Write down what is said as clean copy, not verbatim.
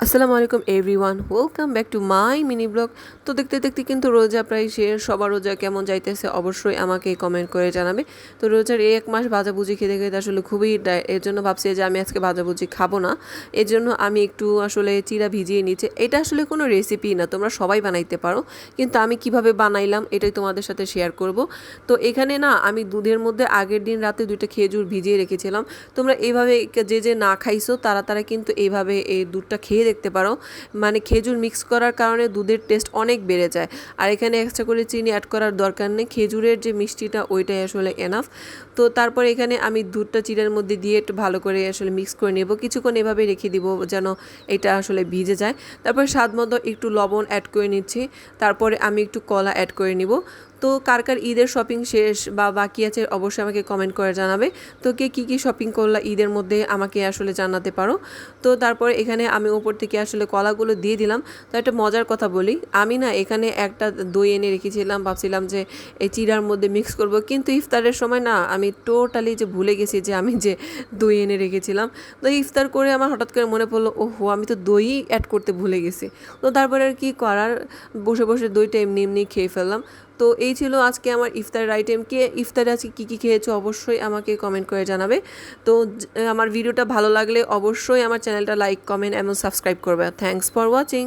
আসসালামু আলাইকুম everyone, welcome back to my mini blog. তো দেখতে দেখতে কিন্তু রোজা প্রায় শেষ। সবার রোজা কেমন যাইতেছে অবশ্যই আমাকে কমেন্ট করে জানাবে। তো রোজার এই 1 মাস ভাজাভুজি খেতে খেতে আসলে খুবই এর জন্য ভাবছি যে আমি আজকে ভাজাভুজি খাবো না। এর জন্য আমি একটু আসলে চিড়া ভিজিয়ে নিচ্ছি। এটা আসলে কোনো রেসিপি না, তোমরা সবাই বানাইতে পারো, কিন্তু আমি কিভাবে বানাইলাম এটাই তোমাদের সাথে শেয়ার করব। তো এখানে না আমি দুধের মধ্যে আগের দিন রাতে 2টা খেজুর ভিজিয়ে রেখেছিলাম। তোমরা এইভাবে যে না খাইছো তারা কিন্তু এইভাবে এই দুধটা খেয়ে দেখতে পারো। মানে খেজুর মিক্স করার কারণে দুধের টেস্ট অনেক বেড়ে যায়। আর এখানে এক্সট্রা করে চিনি অ্যাড করার দরকার নেই, খেজুরের যে মিষ্টিটা ওইটাই আসলে এনাফ। তো তারপর এখানে আমি দুধটা চিড়ের মধ্যে দিয়ে একটু ভালো করে আসলে মিক্স করে নেব, কিছুক্ষণ এভাবে রেখে দিব যেন এটা আসলে ভিজে যায়। তারপর স্বাদ মতো একটু লবণ অ্যাড করে নিচ্ছি। তারপরে আমি একটু কলা অ্যাড করে নিব। তো কার কার ঈদের শপিং শেষ বা বাকি আছে অবশ্যই আমাকে কমেন্ট করে জানাবে। তো কে কী শপিং করলা ঈদের মধ্যে আমাকে আসলে জানাতে পারো। তো তারপরে এখানে আমি উপর থেকে আসলে কলাগুলো দিয়ে দিলাম। তো একটা মজার কথা বলি, আমি না এখানে একটা দই এনে রেখেছিলাম, ভাবছিলাম যে এই চিড়ার মধ্যে মিক্স করব, কিন্তু ইফতারের সময় না আমি টোটালি যে ভুলে গেছি যে আমি যে দই এনে রেখেছিলাম। তো ইফতার করে আমার হঠাৎ করে মনে পড়লো, ওহো আমি তো দই অ্যাড করতে ভুলে গেছি। তো তারপরে আর কি করার, বসে বসে দইটা এমনি এমনি খেয়ে ফেললাম। তো এই ছিল আজকে আমার ইফতারের আইটেম। কে ইফতারে আজকে কী খেয়েছো অবশ্যই আমাকে কমেন্ট করে জানাবে। তো আমার ভিডিওটা ভালো লাগলে অবশ্যই আমার চ্যানেলটা লাইক, কমেন্ট এবং সাবস্ক্রাইব করবে। Thanks for watching.